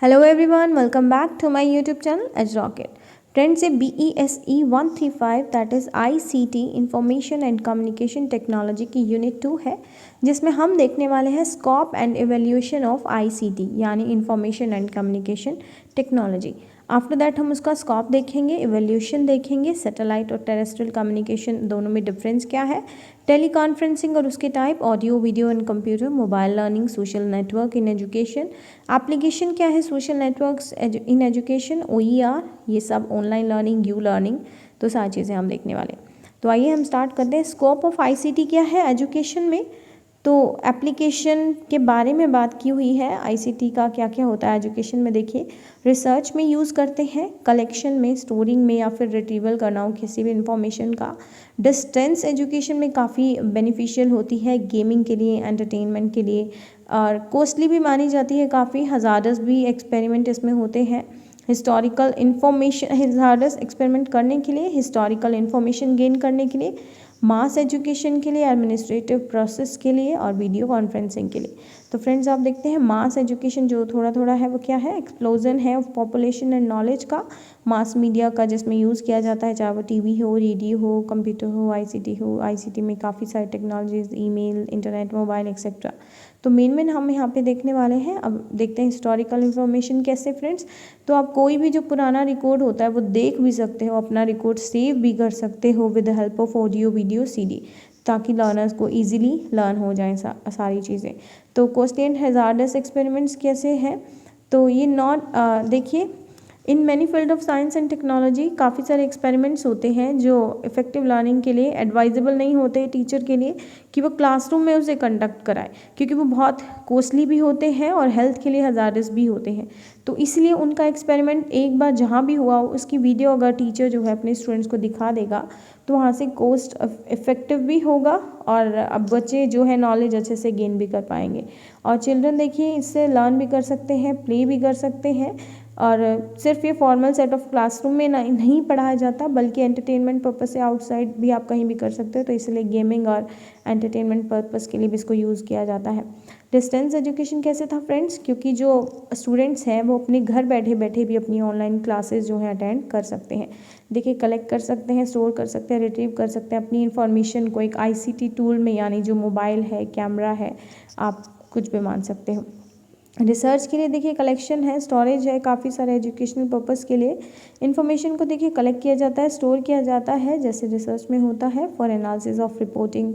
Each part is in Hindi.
Hello everyone, welcome back to my YouTube channel Edge Rocket. Friends, ये BESE 135 that is ICT information and communication technology की यूनिट 2 है, जिसमें हम देखने वाले हैं scope and evaluation of ICT यानी information and communication technology. After that हम उसका स्कोप देखेंगे, एवेल्यूशन देखेंगे, सैटेलाइट और टेरेस्ट्रियल कम्युनिकेशन दोनों में डिफरेंस क्या है, टेली कॉन्फ्रेंसिंग और उसके type, audio video and computer, mobile learning, social network in education, application क्या है social networks in education, OER, ये सब ऑनलाइन लर्निंग, यू लर्निंग, तो सारी चीज़ें हम देखने वाले। तो आइए हम स्टार्ट करते हैं। स्कोप ऑफ ICT क्या है एजुकेशन में, तो एप्लीकेशन के बारे में बात की हुई है। ICT का क्या क्या होता है एजुकेशन में, देखिए रिसर्च में यूज़ करते हैं, कलेक्शन में, स्टोरिंग में, या फिर रिट्रीवल करना हो किसी भी इंफॉर्मेशन का। डिस्टेंस एजुकेशन में काफ़ी बेनिफिशियल होती है, गेमिंग के लिए, एंटरटेनमेंट के लिए, और कॉस्टली भी मानी जाती है काफ़ी। हज़ार्डस भी एक्सपेरिमेंट इसमें होते हैं। हिस्टोरिकल इन्फॉर्मेशन, हज़ार्डस एक्सपेरिमेंट करने के लिए, हिस्टोरिकल इन्फॉर्मेशन गेन करने के लिए, मास एजुकेशन के लिए, एडमिनिस्ट्रेटिव प्रोसेस के लिए, और वीडियो कॉन्फ्रेंसिंग के लिए। तो फ्रेंड्स आप देखते हैं मास एजुकेशन जो थोड़ा थोड़ा है वो क्या है, एक्सप्लोजन है ऑफ पॉपुलेशन एंड नॉलेज का, मास मीडिया का जिसमें यूज़ किया जाता है, चाहे वो टीवी हो, रेडियो हो, कंप्यूटर हो, ICT हो। ICT में काफ़ी सारी technologies, email, internet, mobile etcetera. तो मेन हम यहाँ पे देखने वाले हैं। अब देखते हैं हिस्टोरिकल इन्फॉर्मेशन कैसे फ्रेंड्स। तो आप कोई भी जो पुराना रिकॉर्ड होता है वो देख भी सकते हो, अपना रिकॉर्ड सेव भी कर सकते हो with the help of audio video CD, ताकि लर्नर्स को इजीली लर्न हो जाएं सारी चीज़ें। तो कॉस्टली एंड हैज़ार्डस एक्सपेरिमेंट्स कैसे हैं, तो ये नॉट देखिए in many field of science and technology काफ़ी सारे एक्सपेरिमेंट्स होते हैं जो इफेक्टिव लर्निंग के लिए एडवाइजेबल नहीं होते टीचर के लिए कि वो क्लासरूम में उसे कंडक्ट कराए, क्योंकि वो बहुत कॉस्टली भी होते हैं और हेल्थ के लिए हज़ार्डस भी होते हैं। तो इसलिए उनका एक्सपेरिमेंट एक बार जहाँ भी हुआ हो उसकी वीडियो अगर टीचर जो है अपने स्टूडेंट्स को दिखा देगा तो वहाँ से कॉस्ट इफेक्टिव भी होगा, और अब बच्चे जो है नॉलेज अच्छे से गेन भी कर पाएंगे। और चिल्ड्रन देखिए इससे लर्न भी कर सकते हैं, प्ले भी कर सकते हैं, और सिर्फ ये फॉर्मल सेट ऑफ क्लासरूम में नहीं पढ़ाया जाता, बल्कि एंटरटेनमेंट पर्पस से आउटसाइड भी आप कहीं भी कर सकते हो। तो इसलिए गेमिंग और एंटरटेनमेंट पर्पस के लिए भी इसको यूज़ किया जाता है। डिस्टेंस एजुकेशन कैसे था फ्रेंड्स, क्योंकि जो स्टूडेंट्स हैं वो अपने घर बैठे बैठे भी अपनी ऑनलाइन क्लासेस जो हैं अटेंड कर सकते हैं। देखिए कलेक्ट कर सकते हैं, स्टोर कर सकते हैं, रिट्रीव कर सकते हैं अपनी इन्फॉर्मेशन को एक ICT टूल में, यानी जो मोबाइल है, कैमरा है, आप कुछ भी मान सकते हो। रिसर्च के लिए देखिए कलेक्शन है, स्टोरेज है, काफ़ी सारे एजुकेशनल पर्पस के लिए इन्फॉर्मेशन को देखिए कलेक्ट किया जाता है, स्टोर किया जाता है, जैसे रिसर्च में होता है। For analysis of reporting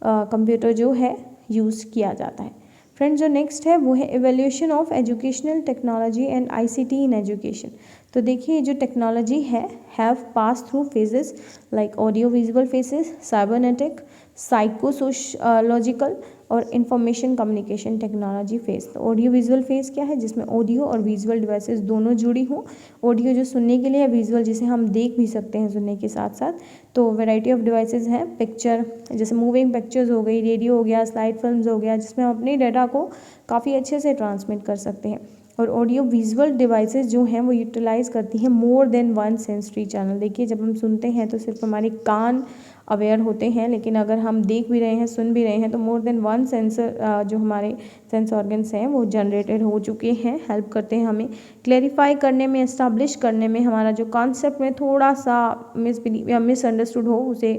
computer जो है यूज़ किया जाता है। फ्रेंड्स जो नेक्स्ट है वो है evolution of educational technology and ICT in education. तो देखिए जो टेक्नोलॉजी है have pass through phases like audio visual phases, cybernetic, psychosociological और इंफॉर्मेशन कम्युनिकेशन टेक्नोलॉजी फेज। तो ऑडियो विजुअल फेज क्या है, जिसमें ऑडियो और विजुअल डिवाइसेस दोनों जुड़ी हों। ऑडियो जो सुनने के लिए है, विजुअल जिसे हम देख भी सकते हैं सुनने के साथ साथ। तो वैरायटी ऑफ डिवाइसेस हैं, पिक्चर जैसे मूविंग पिक्चर्स हो गई, रेडियो हो गया, स्लाइड फिल्म्स हो गया, जिसमें हम अपने डाटा को काफ़ी अच्छे से ट्रांसमिट कर सकते हैं। और ऑडियो विजुअल डिवाइसेस जो हैं वो यूटिलाइज करती हैं more than one sensory channel. देखिए जब हम सुनते हैं तो सिर्फ हमारे कान अवेयर होते हैं, लेकिन अगर हम देख भी रहे हैं, सुन भी रहे हैं, तो मोर देन वन सेंसर जो हमारे सेंस ऑर्गन्स हैं वो जनरेटेड हो चुके हैं, हेल्प करते हैं हमें क्लेरिफाई करने में, एस्टाब्लिश करने में, हमारा जो कॉन्सेप्ट में थोड़ा सा मिसबिलीव या मिसअंडरस्टूड हो उसे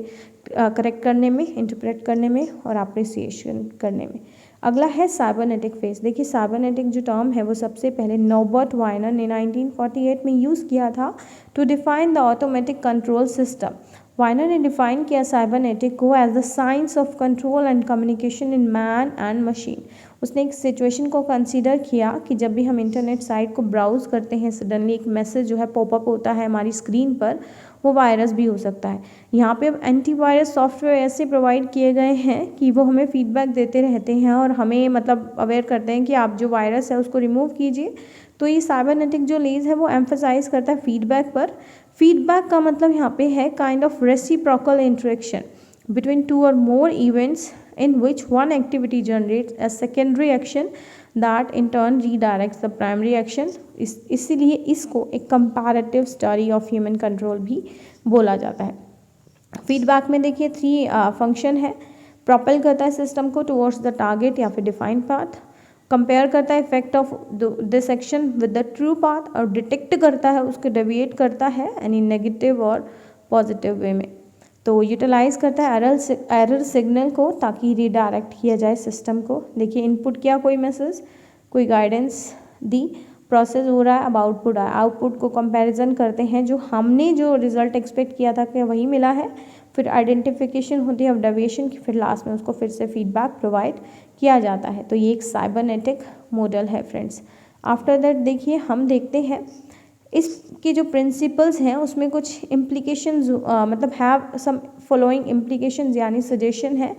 करेक्ट करने में, इंटरप्रेट करने में और अप्रिसिएशन करने में। अगला है साइबरनेटिक फेज। देखिए साइबरनेटिक जो टर्म है वो सबसे पहले नॉर्बर्ट वाइनर ने 1948 में यूज़ किया था to define the automatic control system. Wiener ने डिफाइन किया साइबरनेटिक को as the science of control and communication in man and machine. उसने एक सिचुएशन को कंसीडर किया कि जब भी हम इंटरनेट साइट को ब्राउज़ करते हैं, सडनली एक मैसेज जो है पॉपअप होता है हमारी स्क्रीन पर, वो वायरस भी हो सकता है। यहाँ पे अब एंटीवायरस सॉफ्टवेयर ऐसे प्रोवाइड किए गए हैं कि वो हमें फीडबैक देते रहते हैं और हमें मतलब अवेयर करते हैं कि आप जो वायरस है उसको रिमूव कीजिए। तो ये साइबरनेटिक जो लेज है वो एम्फसाइज करता है फीडबैक पर। फीडबैक का मतलब यहाँ पे है kind of reciprocal interaction between two or more events in which one activity generates a secondary action that in turn redirects the primary action। इसीलिए इसको एक comparative study of human control भी बोला जाता है। फीडबैक में देखिए 3 फंक्शन है। प्रोपेल करता है सिस्टम को टुवर्ड्स द टारगेट या फिर डिफाइंड पाथ, कंपेयर करता है effect of this action with the true path और डिटेक्ट करता है, उसको डेविएट करता है एनी नेगेटिव और पॉजिटिव वे में। तो यूटिलाइज करता है एरर सिग्नल को ताकि रिडायरेक्ट किया जाए सिस्टम को। देखिए इनपुट किया कोई मैसेज, कोई गाइडेंस दी, प्रोसेस हो रहा है, अब आउटपुट आया, आउटपुट को कंपैरिजन करते हैं, जो हमने जो रिजल्ट एक्सपेक्ट किया था कि वही मिला है, फिर आइडेंटिफिकेशन होती है ऑफ डेविएशन की, फिर लास्ट में उसको फिर से फीडबैक प्रोवाइड किया जाता है। तो ये एक साइबरनेटिक मॉडल है फ्रेंड्स। आफ्टर दैट देखिए हम देखते हैं इसके जो प्रिंसिपल्स हैं उसमें कुछ इम्प्लीकेशंस मतलब हैव सम फॉलोइंग इम्प्लीकेशंस यानी सजेशन है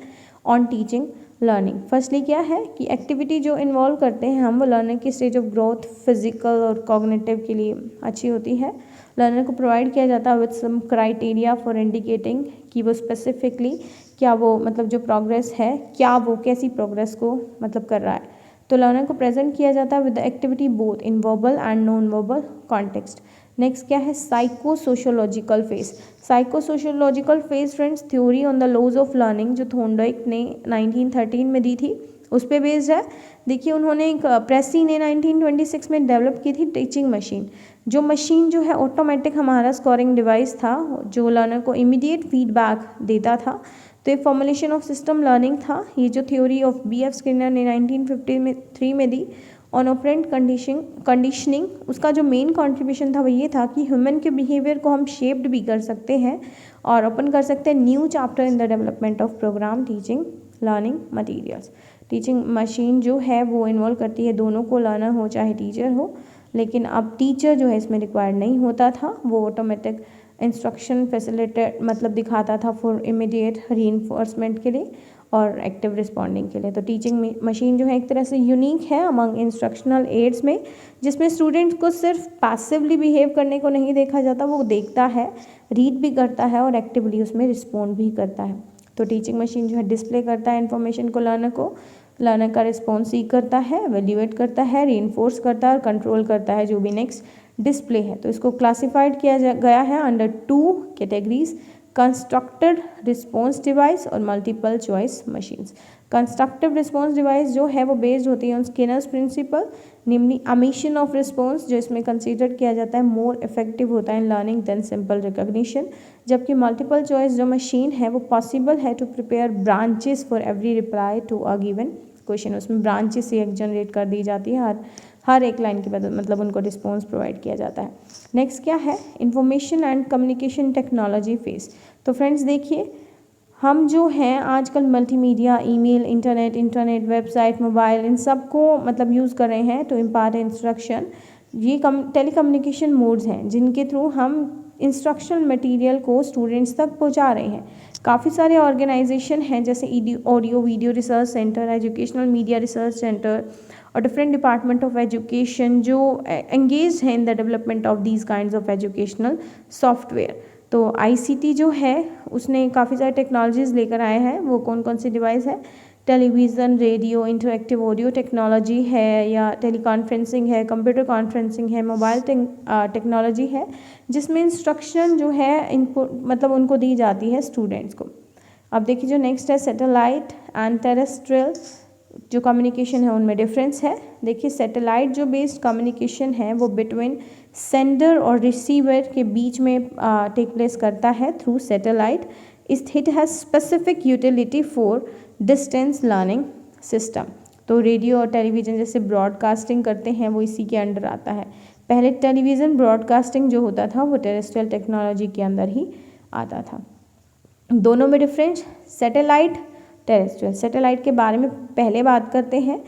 ऑन टीचिंग लर्निंग। फर्स्टली क्या है कि एक्टिविटी जो इन्वॉल्व करते हैं हम वो लर्नर की स्टेज ऑफ ग्रोथ फिजिकल और कॉग्निटिव के लिए अच्छी होती है। लर्नर को प्रोवाइड किया जाता है with some criteria for indicating कि वो स्पेसिफिकली क्या वो मतलब जो प्रोग्रेस है क्या वो कैसी प्रोग्रेस को मतलब कर रहा है। तो लर्नर को प्रेजेंट किया जाता है with the activity both in verbal and non verbal context. Next क्या है psycho sociological phase. Psycho sociological phase friends theory on the laws of learning जो थॉर्नडाइक ने 1913 में दी थी उस पर बेस्ड है। देखिए उन्होंने एक प्रेसी ने 1926 में डेवलप की थी टीचिंग मशीन। जो मशीन जो है ऑटोमेटिक हमारा स्कोरिंग डिवाइस था जो लर्नर को इमीडिएट फीडबैक देता था। तो ये फॉर्मुलेशन ऑफ सिस्टम लर्निंग था। ये जो थ्योरी ऑफ B.F. स्किनर ने 1953 में दी ऑन ऑपरेंट कंडीशनिंग, उसका जो मेन कंट्रीब्यूशन था वो ये था कि ह्यूमन के बिहेवियर को हम शेप्ड भी कर सकते हैं और ओपन कर सकते हैं new chapter in the development of program teaching learning materials. Teaching machine जो है वो इन्वॉल्व करती है दोनों को, लर्नर हो चाहे टीचर हो, लेकिन अब टीचर जो है इसमें रिक्वायर्ड नहीं होता था, वो ऑटोमेटिक इंस्ट्रक्शन फैसिलिटेट मतलब दिखाता था फॉर इमीडिएट रीइंफोर्समेंट के लिए और एक्टिव रिस्पॉन्डिंग के लिए। तो टीचिंग मशीन जो है एक तरह से यूनिक है अमंग इंस्ट्रक्शनल एड्स में, जिसमें स्टूडेंट्स को सिर्फ पैसिवली बिहेव करने को नहीं देखा जाता, वो देखता है, रीड भी करता है और एक्टिवली उसमें रिस्पॉन्ड भी करता है। तो टीचिंग मशीन जो है डिस्प्ले करता है इन्फॉर्मेशन को लर्नर का रिस्पॉन्स सीख करता है, वैल्यूएट करता है, रीइंफोर्स करता है और कंट्रोल करता है जो भी नेक्स्ट डिस्प्ले है। तो इसको क्लासिफाइड किया गया है under 2 categories, constructed response device और multiple choice machines. Constructive response device जो है वो बेस्ड होती है on Skinner's principle, namely omission of response जो इसमें कंसीडर किया जाता है मोर इफेक्टिव होता है in learning than simple recognition. जबकि मल्टीपल चॉइस जो मशीन है वो पॉसिबल है to prepare branches for every reply to a given question. उसमें ब्रांचेस एक जनरेट कर दी जाती है, हर एक लाइन के बाद मतलब उनको रिस्पॉन्स प्रोवाइड किया जाता है। नेक्स्ट क्या है information and communication technology phase. तो फ्रेंड्स देखिए हम जो हैं आजकल multimedia, email, internet, website, mobile इन सब को मतलब यूज़ कर रहे हैं टू इम्पार्ट इंस्ट्रक्शन। ये टेलीकम्युनिकेशन मोड्स हैं जिनके थ्रू हम इंस्ट्रक्शनल मटेरियल को स्टूडेंट्स तक पहुंचा रहे हैं। काफ़ी सारे ऑर्गेनाइजेशन हैं जैसे audio video research centre, educational media research centre और डिफरेंट डिपार्टमेंट ऑफ एजुकेशन जो एंगेज हैं इन the development of these kinds of educational software. तो ICT जो है उसने काफ़ी सारे टेक्नोलॉजीज़ लेकर आए हैं। वो कौन कौन सी डिवाइस है, television, radio, interactive audio technology है या टेलीकॉन्फ्रेंसिंग है, कंप्यूटर कॉन्फ्रेंसिंग है, मोबाइल टेक्नोलॉजी है, जिसमें इंस्ट्रक्शन जो है इनपुट मतलब उनको दी जाती है स्टूडेंट्स को। अब देखिए जो नेक्स्ट है सैटेलाइट एंड टेरेस्ट्रियल जो कम्युनिकेशन है उनमें डिफरेंस है। देखिए सैटेलाइट जो बेस्ड कम्युनिकेशन है वो बिटवीन सेंडर और रिसीवर के बीच में टेक प्लेस करता है through satellite. It has specific utility for distance learning system. तो रेडियो और टेलीविज़न जैसे ब्रॉडकास्टिंग करते हैं वो इसी के अंडर आता है। पहले टेलीविज़न ब्रॉडकास्टिंग जो होता था वो टेरेस्ट्रियल टेक्नोलॉजी के अंदर ही आता था। दोनों में डिफरेंस सैटेलाइट टेरेस्ट्रियल। सैटेलाइट के बारे में पहले बात करते हैं,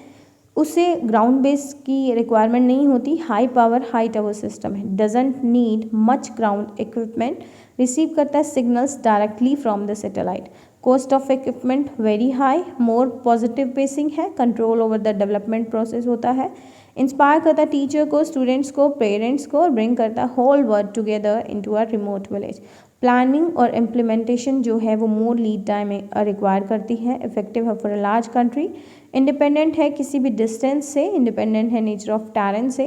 उसे ग्राउंड बेस की रिक्वायरमेंट नहीं होती, high power high tower system है, doesn't need much ground equipment, receive करता है signals directly from the satellite. Cost of equipment very high, more positive pacing है, control over the development process होता है, इंस्पायर करता है टीचर को, स्टूडेंट्स को, पेरेंट्स को और ब्रिंग करता है whole world together into a remote village. Planning और इम्प्लीमेंटेशन जो है वो मोर लीड टाइम रिक्वायर करती है, इफेक्टिव है for a large country, independent है किसी भी डिस्टेंस से, इंडिपेंडेंट है नेचर ऑफ टेरेन से,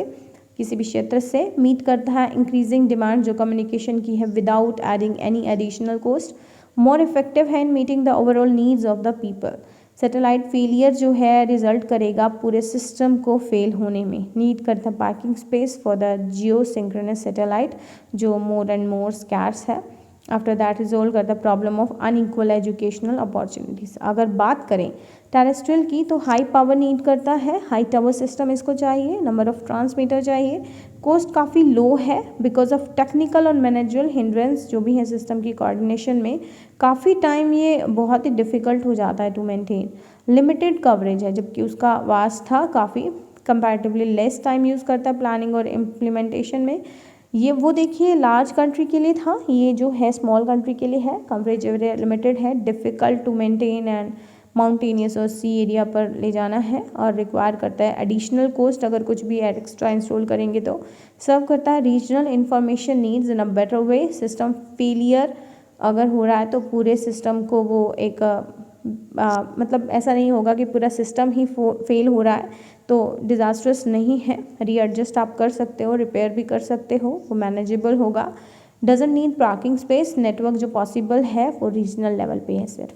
किसी भी क्षेत्र से, मीट करता है इंक्रीजिंग डिमांड जो कम्युनिकेशन की है without adding any additional cost, more effective है in meeting the overall needs of the people. Satellite failure जो है रिजल्ट करेगा पूरे सिस्टम को फेल होने में। नीड करता है parking space for the Jio synchronous satellite जो मोर एंड मोर स्कैर्स है। आफ्टर दैट रिजोल्व करता है problem of unequal educational opportunities. अगर बात करें टेरेस्ट्रियल की तो हाई पावर नीड करता है, हाई टावर सिस्टम इसको चाहिए, नंबर ऑफ ट्रांसमीटर चाहिए, कॉस्ट काफ़ी लो है बिकॉज ऑफ टेक्निकल और मैनेजरल हिंड्रेंस जो भी है सिस्टम की कोऑर्डिनेशन में काफ़ी टाइम ये बहुत ही डिफ़िकल्ट हो जाता है टू मेंटेन। लिमिटेड कवरेज है जबकि उसका वास्ट था काफ़ी कंपैरेटिवली लेस टाइम यूज़ करता है प्लानिंग और इम्प्लीमेंटेशन में। ये वो देखिए लार्ज कंट्री के लिए था, ये जो है स्मॉल कंट्री के लिए है। कवरेज एरिया लिमिटेड है, difficult to maintain and mountainous और सी एरिया पर ले जाना है और रिक्वायर करता है एडिशनल कॉस्ट अगर कुछ भी एक्स्ट्रा इंस्टॉल करेंगे तो। सर्व करता है regional information needs in a better way. System failure अगर हो रहा है तो पूरे सिस्टम को वो एक मतलब ऐसा नहीं होगा कि पूरा सिस्टम ही फेल हो रहा है तो डिज़ास्ट्रस नहीं है, रीएडजस्ट आप कर सकते हो, रिपेयर भी कर सकते हो, वो मैनेजेबल होगा। Doesn't need parking space, network जो पॉसिबल है वो रीजनल लेवल पे है सिर्फ।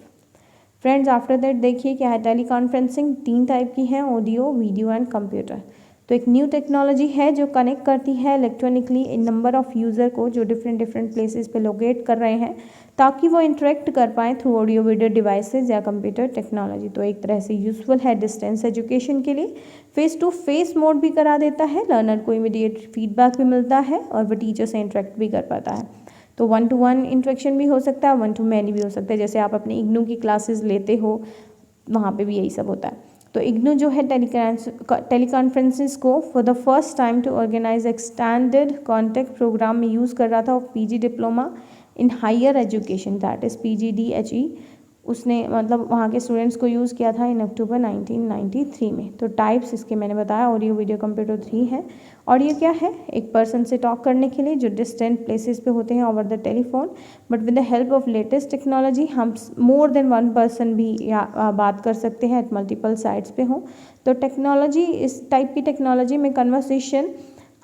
फ्रेंड्स आफ्टर दैट देखिए क्या है, टेली कॉन्फ्रेंसिंग 3 टाइप की है, ऑडियो, वीडियो एंड कंप्यूटर। तो एक न्यू टेक्नोलॉजी है जो कनेक्ट करती है electronically in number of user को जो डिफरेंट डिफरेंट प्लेसेस पे लोकेट कर रहे हैं ताकि वो इंटरेक्ट कर पाएँ थ्रू ऑडियो वीडियो डिवाइसेस या कंप्यूटर टेक्नोलॉजी। तो एक तरह से यूज़फुल है डिस्टेंस एजुकेशन के लिए। फेस टू फेस मोड भी करा देता है, लर्नर को इमीडिएट फीडबैक भी मिलता है और वो टीचर से इंटरेक्ट भी कर पाता है। तो 1 to 1 इंटरेक्शन भी हो सकता है, 1 to many भी हो सकता है, जैसे आप अपने इग्नू की क्लासेस लेते हो वहाँ पे भी यही सब होता है। तो इग्नू जो है टेलीकॉन्फ्रेंसेस को for the first time to organise extended contact programme में यूज़ कर रहा था of PG diploma in higher education that is PGDHE। उसने मतलब वहाँ के स्टूडेंट्स को यूज़ किया था इन अक्टूबर 1993 में। तो टाइप्स इसके मैंने बताया ऑडियो वीडियो कंप्यूटर 3 है। ऑडियो क्या है, एक पर्सन से टॉक करने के लिए जो डिस्टेंट प्लेसेस पे होते हैं over the telephone, but with the help of latest technology हम मोर देन 1 पर्सन भी बात कर सकते हैं एट मल्टीपल साइट्स पे हों। तो टेक्नोलॉजी इस टाइप की टेक्नोलॉजी में कन्वर्सेशन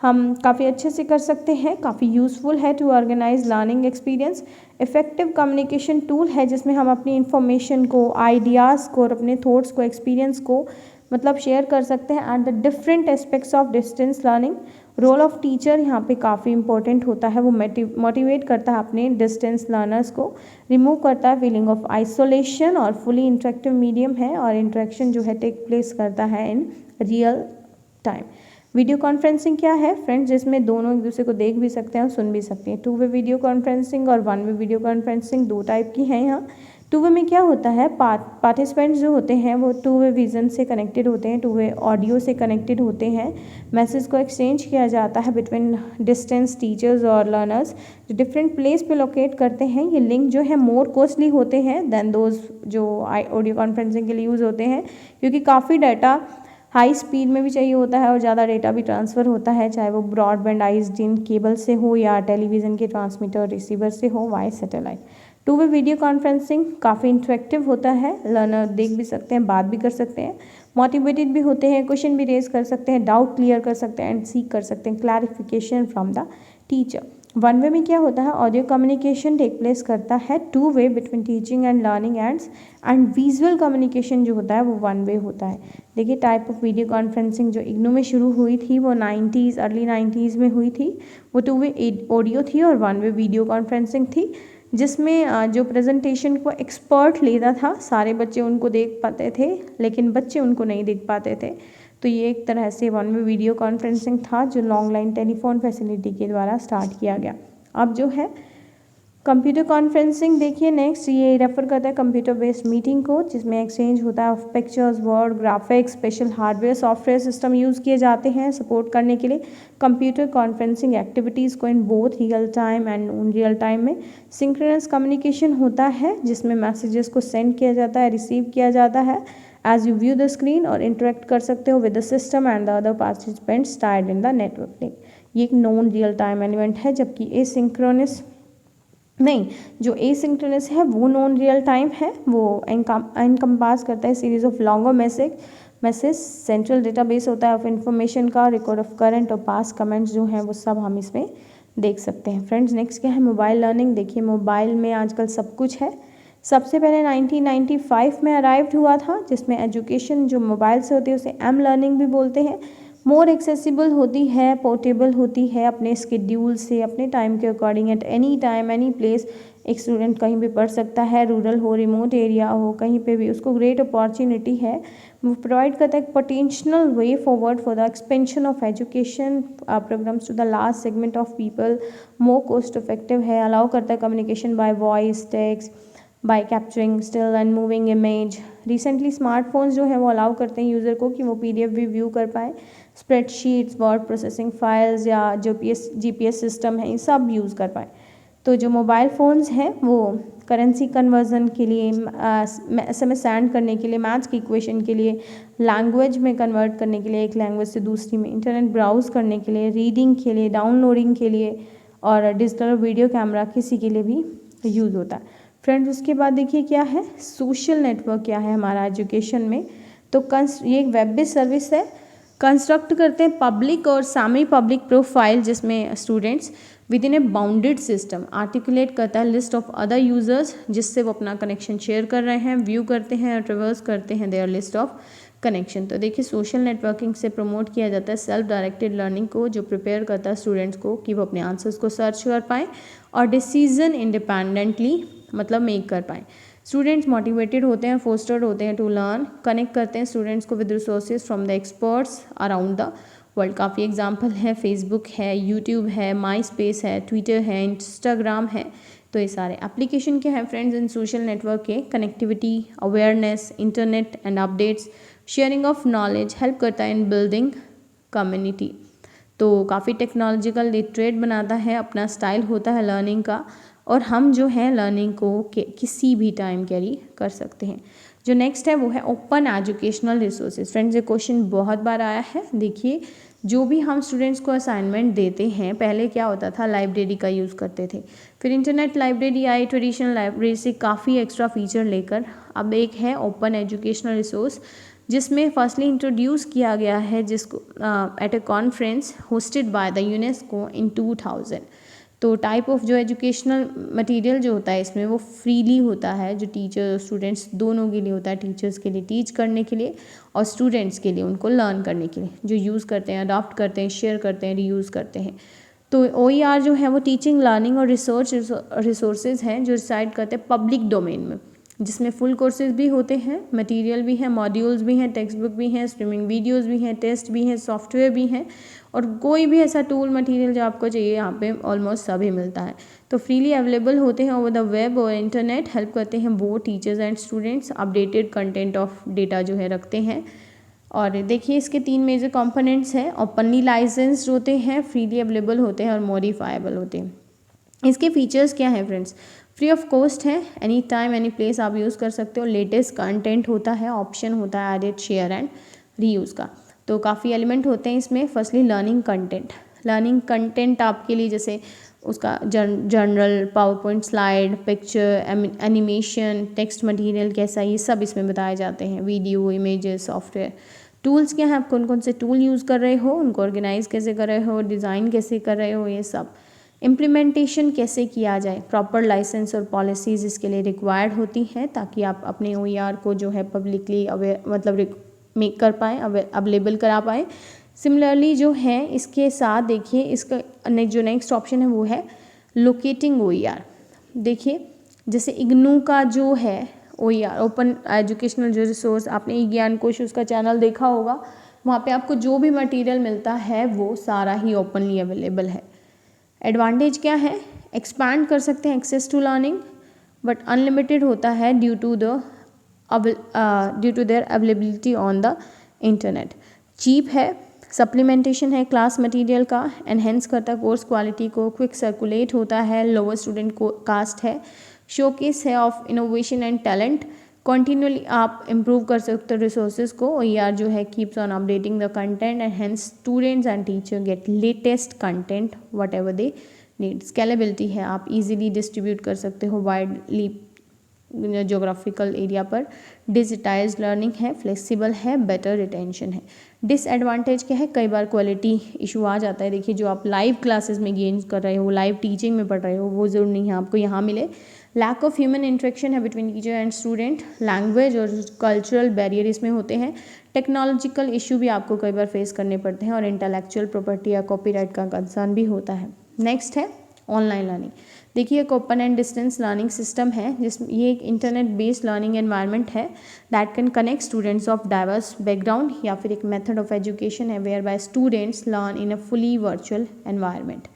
हम काफ़ी अच्छे से कर सकते हैं, काफ़ी यूज़फुल है to organise learning experience. Effective communication tool है जिसमें हम अपनी इन्फॉर्मेशन को, आइडियाज़ को और अपने थॉट्स को, एक्सपीरियंस को मतलब शेयर कर सकते हैं at the different aspects of distance learning. Role of teacher यहाँ पे काफ़ी इंपॉर्टेंट होता है, वो मोटिवेट करता है अपने डिस्टेंस लर्नर्स को, रिमूव करता है फीलिंग ऑफ आइसोलेशन और फुली इंटरेक्टिव मीडियम है और इंटरेक्शन जो है टेक प्लेस करता है in real time. Video conferencing क्या है फ्रेंड्स, जिसमें दोनों एक दूसरे को देख भी सकते हैं और सुन भी सकते हैं। 2 वे वीडियो कॉन्फ्रेंसिंग और 1 वे वीडियो कॉन्फ्रेंसिंग 2 टाइप की हैं यहाँ। 2 वे में क्या होता है, पार्टिसिपेंट्स जो होते हैं वो 2 वे विजन से कनेक्टेड होते हैं, 2 वे ऑडियो से कनेक्टेड होते हैं। मैसेज को एक्सचेंज किया जाता है बिटवीन डिस्टेंस टीचर्स और लर्नर्स जो डिफरेंट प्लेस पे लोकेट करते हैं। ये लिंक जो है मोर कॉस्टली होते हैं दैन दोज जो ऑडियो कॉन्फ्रेंसिंग के लिए यूज़ होते हैं क्योंकि काफ़ी डाटा हाई स्पीड में भी चाहिए होता है और ज़्यादा डेटा भी ट्रांसफ़र होता है, चाहे वो ब्रॉडबैंडाइज्ड इन केबल से हो या टेलीविज़न के ट्रांसमीटर और रिसीवर से हो वाई सैटेलाइट। 2 वे वीडियो कॉन्फ्रेंसिंग काफ़ी इंटरेक्टिव होता है, लर्नर देख भी सकते हैं, बात भी कर सकते हैं, मोटिवेटेड भी होते हैं, क्वेश्चन भी रेज कर सकते हैं, डाउट क्लियर कर सकते हैं एंड सीक कर सकते हैं क्लैरिफिकेशन फ्रॉम द टीचर। 1 वे में क्या होता है, ऑडियो कम्युनिकेशन टेक प्लेस करता है 2 way between teaching and learning aids and visual communication जो होता है वो 1 वे होता है। देखिए टाइप ऑफ वीडियो कॉन्फ्रेंसिंग जो इग्नू में शुरू हुई थी वो 90s अर्ली 90s में हुई थी, वो 2 वे ऑडियो थी और 1 वे वीडियो कॉन्फ्रेंसिंग थी जिसमें जो प्रेजेंटेशन को एक्सपर्ट लेता था, सारे बच्चे उनको देख पाते थे लेकिन बच्चे उनको नहीं देख पाते थे। तो ये एक तरह से 1 वे वीडियो कॉन्फ्रेंसिंग था जो लॉन्ग लाइन टेलीफोन फैसिलिटी के द्वारा स्टार्ट किया गया। अब जो है कंप्यूटर कॉन्फ्रेंसिंग देखिए नेक्स्ट, ये रेफर करता है कंप्यूटर बेस्ड मीटिंग को जिसमें एक्सचेंज होता है of pictures, word, graphics, special hardware software system use किए जाते हैं सपोर्ट करने के लिए कंप्यूटर कॉन्फ्रेंसिंग एक्टिविटीज़ को in both real time and non real time में। सिंक्रोनस कम्युनिकेशन होता है जिसमें मैसेजेस को सेंड किया जाता है, रिसीव किया जाता है as you view the screen और इंटरेक्ट कर सकते हो with the system and the other participants tied in the network link. ये एक नॉन रियल टाइम एलिमेंट है जबकि जो एसिंक्रोनस है वो नॉन रियल टाइम है, वो एनकम्पास करता है series of longer message central database होता है ऑफ इन्फॉर्मेशन का, रिकॉर्ड ऑफ करंट और पास कमेंट्स जो हैं वो सब हम इसमें देख सकते हैं। फ्रेंड्स नेक्स्ट क्या है, मोबाइल लर्निंग। देखिए मोबाइल में आजकल सब कुछ है, सबसे पहले 1995 में अराइव्ड हुआ था, जिसमें एजुकेशन जो मोबाइल से होती है उसे एम लर्निंग भी बोलते हैं, मोर एक्सेसिबल होती है, पोर्टेबल होती है, अपने स्केड्यूल से अपने टाइम के according at any time any place एक स्टूडेंट कहीं भी पढ़ सकता है, रूरल हो रिमोट एरिया हो कहीं पे भी उसको ग्रेट अपॉर्चुनिटी है। वो प्रोवाइड करता है potential way forward for the expansion of education programmes to the large segment of people, more cost effective है, अलाउ करता है communication by voice text by capturing still and moving image. Recently smartphones जो है वो अलाउ करते हैं यूज़र को कि वो PDF भी व्यू कर पाए, स्प्रेडशीट्स वर्ड प्रोसेसिंग फाइल्स या जो GPS सिस्टम है ये सब यूज़ कर पाए। तो जो मोबाइल फ़ोन्स हैं वो करेंसी कन्वर्जन के लिए, SMS सेंड करने के लिए, मैथ्स की इक्वेशन के लिए, लैंग्वेज में कन्वर्ट करने के लिए एक लैंग्वेज से दूसरी में, इंटरनेट ब्राउज़ करने के लिए, रीडिंग के लिए, डाउनलोडिंग के लिए और डिजिटल वीडियो कैमरा किसी के लिए भी यूज़ होता है। फ्रेंड्स उसके बाद देखिए क्या है, सोशल नेटवर्क क्या है हमारा एजुकेशन में। तो ये एक वेब बेस्ड सर्विस है, कंस्ट्रक्ट करते हैं पब्लिक और सेमी पब्लिक प्रोफाइल, जिसमें students with in a bounded system articulate करता है लिस्ट ऑफ अदर यूजर्स, जिससे वो अपना कनेक्शन शेयर कर रहे हैं, व्यू करते हैं और ट्रेवर्स करते हैं देयर लिस्ट ऑफ कनेक्शन। तो देखिए सोशल नेटवर्किंग से प्रमोट किया जाता है सेल्फ डायरेक्टेड लर्निंग को, जो प्रिपेयर करता है स्टूडेंट्स को कि वो अपने आंसर्स को सर्च कर पाएँ और डिसीजन इंडिपेंडेंटली मतलब मेक कर पाएँ। स्टूडेंट्स मोटिवेटेड होते हैं, फोस्टर्ड होते हैं टू लर्न, कनेक्ट करते हैं स्टूडेंट्स को with resources from the experts around the world. काफ़ी एग्जाम्पल है, फेसबुक है, यूट्यूब है, माई स्पेस है, ट्विटर है, इंस्टाग्राम है। तो ये सारे एप्लीकेशन के हैं फ्रेंड्स इन सोशल नेटवर्क के, connectivity, awareness, internet and updates, sharing of knowledge, help करता है इन बिल्डिंग कम्युनिटी। तो काफ़ी टेक्नोलॉजिकल लिटरेट बनाता है, अपना स्टाइल होता है लर्निंग का, और हम जो है लर्निंग को किसी भी टाइम कैरी कर सकते हैं। जो नेक्स्ट है वो है ओपन एजुकेशनल रिसोर्सेज। फ्रेंड्स ये क्वेश्चन बहुत बार आया है। देखिए जो भी हम स्टूडेंट्स को असाइनमेंट देते हैं, पहले क्या होता था, लाइब्रेरी का यूज़ करते थे, फिर इंटरनेट लाइब्रेरी आई, ट्रेडिशनल लाइब्रेरी से काफ़ी एक्स्ट्रा फीचर लेकर अब एक है ओपन एजुकेशनल रिसोर्स, जिसमें फर्स्टली इंट्रोड्यूस किया गया है, जिसको at a conference hosted by the UNESCO in 2000। तो टाइप ऑफ जो एजुकेशनल मटेरियल जो होता है इसमें वो फ्रीली होता है, जो टीचर और स्टूडेंट्स दोनों के लिए होता है, टीचर्स के लिए टीच करने के लिए और स्टूडेंट्स के लिए उनको लर्न करने के लिए, जो यूज़ करते हैं, अडॉप्ट करते हैं, शेयर करते हैं, रीयूज़ करते हैं। तो OER जो है वो टीचिंग, लर्निंग और रिसर्च रिसोर्सेज हैं जो रिसाइड करते हैं पब्लिक डोमेन में, जिसमें फुल कोर्सेज भी होते हैं, मटेरियल भी हैं, मॉड्यूल्स भी हैं, टेक्स्ट बुक भी हैं, स्ट्रीमिंग वीडियोस भी हैं, टेस्ट भी हैं, सॉफ्टवेयर भी हैं, और कोई भी ऐसा टूल मटेरियल जो आपको चाहिए यहाँ पे ऑलमोस्ट सभी मिलता है। तो फ्रीली अवेलेबल होते हैं ओवर द वेब और इंटरनेट, हेल्प करते हैं वो teachers and students, updated content of data जो है रखते हैं। और देखिए इसके 3 मेजर कंपोनेंट्स हैं, ओपनली लाइसेंस्ड होते हैं, फ्रीली अवेलेबल होते हैं और मॉडिफाइबल होते हैं। इसके फीचर्स क्या हैं फ्रेंड्स, फ्री ऑफ कॉस्ट है, एनी टाइम एनी प्लेस आप यूज़ कर सकते हो, लेटेस्ट कंटेंट होता है, ऑप्शन होता है एडिट, शेयर एंड रीयूज़ का। तो काफ़ी एलिमेंट होते हैं इसमें। फर्स्टली लर्निंग कंटेंट आपके लिए जैसे उसका journal, power point slide, picture, animation, text material कैसा, ये सब इसमें बताए जाते हैं, वीडियो, इमेजेस, सॉफ्टवेयर। टूल्स क्या हैं, आप कौन कौन से टूल यूज़ कर रहे हो, उनको ऑर्गेनाइज कैसे कर रहे हो, डिज़ाइन कैसे कर रहे हो, ये सब। इम्प्लीमेंटेशन कैसे किया जाए, प्रॉपर लाइसेंस और पॉलिसीज़ इसके लिए रिक्वायर्ड होती हैं, ताकि आप अपने OER को जो है पब्लिकली मतलब मेक कर पाएँ, अवेलेबल करा पाएँ। सिमिलरली जो है इसके साथ देखिए इसका जो नेक्स्ट ऑप्शन है वो है लोकेटिंग OER। देखिए जैसे इग्नू का जो है OER, ओपन एजुकेशनल जो रिसोर्स, आपने ई ज्ञान कोश उसका चैनल देखा होगा, वहाँ पे आपको जो भी मटेरियल मिलता है वो सारा ही ओपनली अवेलेबल है। एडवांटेज क्या है, एक्सपैंड कर सकते हैं access to learning, but unlimited होता है due to their availability on the internet. Cheap है, सप्लीमेंटेशन है क्लास मटेरियल का, एनहेंस करता है कोर्स क्वालिटी को, क्विक सर्कुलेट होता है, लोअर स्टूडेंट को कास्ट है, शोकेस है of innovation and talent, continuously आप इम्प्रूव कर सकते हो रिसोर्सेज को। OER जो है keeps on updating the content and hence students and teacher gate latest content what ever they need. Scalability है, आप इजीली डिस्ट्रीब्यूट कर सकते हो वाइडली जोग्राफिकल एरिया पर। डिजिटाइज लर्निंग है, फ्लेक्सिबल है, बेटर रिटेंशन है। डिसएडवांटेज क्या है, कई बार क्वालिटी इशू आ जाता है। देखिए जो आप लाइव क्लासेस में गेन कर रहे हो, लाइव टीचिंग में पढ़ रहे हो, वो ज़रूर नहीं है आपको यहाँ मिले। लैक ऑफ ह्यूमन इंटरेक्शन है between teacher and student, language और कल्चरल बैरियर इसमें होते हैं, टेक्नोलॉजिकल इशू भी आपको कई बार फेस करने पड़ते हैं और इंटेलेक्चुअल प्रॉपर्टी या कॉपीराइट का कंसर्न भी होता है। नेक्स्ट है ऑनलाइन लर्निंग। देखिए एक open and distance learning system है जिसमें ये एक इंटरनेट बेस्ड लर्निंग एनवायरनमेंट है that can connect students of diverse background, या फिर एक मेथड ऑफ एजुकेशन है whereby students learn in a fully virtual environment.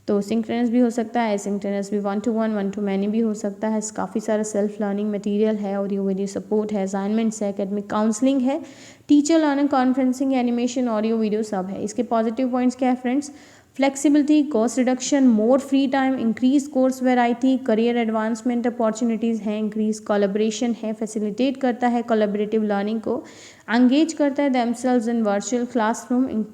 तो सिंक्रोनस भी हो सकता है, एसिंक्रोनस भी, 1-to-1 1-to-many भी हो सकता है। काफ़ी सारा सेल्फ लर्निंग मटेरियल है, ऑडियो वीडियो सपोर्ट है, असाइनमेंट्स है, एकेडमिक काउंसलिंग है, teacher learning conferencing, animation, audio video सब है। इसके पॉजिटिव पॉइंट्स क्या है friends? Flexibility, cost reduction, more free time, increase course variety, career advancement opportunities हैं, इंक्रीज कोलैबोरेशन है, फैसिलिटेट करता है कोलैबोरेटिव लर्निंग को, एंगेज करता है देमसेल्व्स इन वर्चुअल क्लासरूम,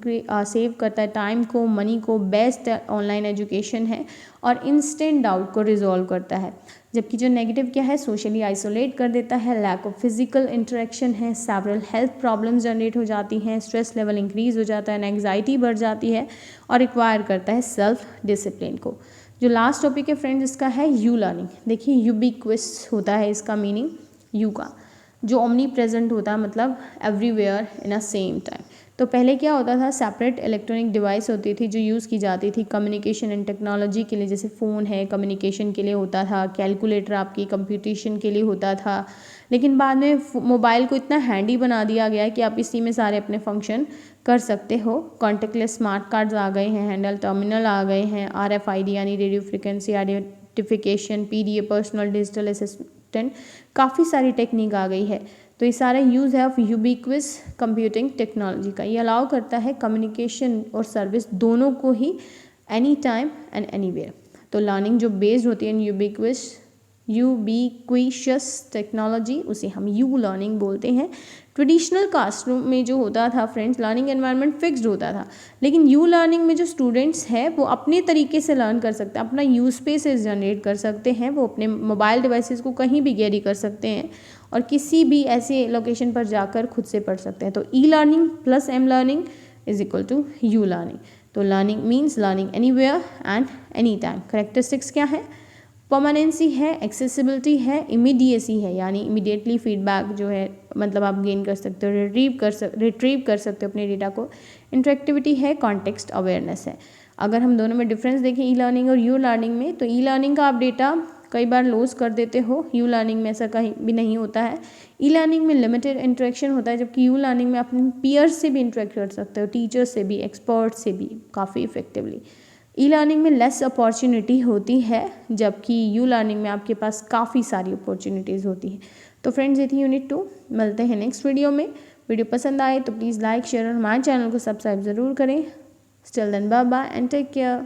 सेव करता है टाइम को, मनी को, बेस्ट ऑनलाइन एजुकेशन है और इंस्टेंट डाउट को रिजॉल्व करता है। जबकि जो नेगेटिव क्या है? सोशली आइसोलेट कर देता है, लैक ऑफ फिजिकल इंटरेक्शन है, सेवरल हेल्थ प्रॉब्लम्स जनरेट हो जाती हैं, स्ट्रेस लेवल इंक्रीज हो जाता है, एंग्जाइटी बढ़ जाती है और रिक्वायर करता है सेल्फ डिसिप्लिन को। जो लास्ट टॉपिक है फ्रेंड्स इसका है यू लर्निंग। देखिए यूबिक्विस होता है इसका मीनिंग यू का, जो ओमनी प्रेजेंट होता है, मतलब everywhere in a same time. तो पहले क्या होता था? सेपरेट इलेक्ट्रॉनिक डिवाइस होती थी जो यूज़ की जाती थी कम्युनिकेशन एंड टेक्नोलॉजी के लिए, जैसे फ़ोन है कम्युनिकेशन के लिए होता था, कैलकुलेटर आपकी कंप्यूटेशन के लिए होता था। लेकिन बाद में मोबाइल को इतना हैंडी बना दिया गया है कि आप इसी में सारे अपने फंक्शन कर सकते हो। कॉन्टेक्टलेस स्मार्ट कार्ड्स आ गए हैं, हैंडल टर्मिनल आ गए हैं, RFID यानी radio frequency identification, PDA personal digital assistant, काफ़ी सारी टेक्निक आ गई है। तो ये सारा यूज़ है ऑफ यूबिक्विस कंप्यूटिंग टेक्नोलॉजी का। ये अलाउ करता है कम्युनिकेशन और सर्विस दोनों को ही एनी टाइम एंड एनीवेयर। तो लर्निंग जो बेस्ड होती है यूबिक्विशियस टेक्नोलॉजी, उसे हम यू लर्निंग बोलते हैं। ट्रेडिशनल क्लासरूम में जो होता था फ्रेंड्स, लर्निंग एनवायरनमेंट फिक्स्ड होता था, लेकिन यू लर्निंग में जो स्टूडेंट्स हैं वो अपने तरीके से लर्न कर सकते हैं, अपना यूज स्पेसेस जनरेट कर सकते हैं, वो अपने मोबाइल डिवाइसेस को कहीं भी कैरी कर सकते हैं और किसी भी ऐसे लोकेशन पर जाकर खुद से पढ़ सकते हैं। तो E learning plus M learning is equal to U learning. तो learning means learning anywhere and any time. Characteristics क्या है? परमानेंसी है, एक्सेसिबिलिटी है, इमीडिएसी है, यानी इमीडिएटली फीडबैक जो है मतलब आप गेन कर सकते हो, रिट्रीव कर सकते हो अपने डेटा को। इंटरेक्टिविटी है, कॉन्टेक्स्ट अवेयरनेस है। अगर हम दोनों में डिफरेंस देखें ई लर्निंग और यू लर्निंग में, तो ई लर्निंग का आप डेटा कई बार लॉस कर देते हो, यू लर्निंग में ऐसा कहीं भी नहीं होता है। ई लर्निंग में लिमिटेड इंटरेक्शन होता है, जबकि यू लर्निंग में अपने पीयर्स से भी इंटरेक्ट कर सकते हो, टीचर्स से भी, एक्सपर्ट से भी काफ़ी इफेक्टिवली। ई लर्निंग में लेस अपॉर्चुनिटी होती है, जबकि यू लर्निंग में आपके पास काफ़ी सारी अपॉर्चुनिटीज़ होती हैं। तो फ्रेंड्स ये थी यूनिट 2। मिलते हैं नेक्स्ट वीडियो में। वीडियो पसंद आए तो प्लीज़ लाइक शेयर और हमारे चैनल को सब्सक्राइब ज़रूर करें। Still then bye bye and take care.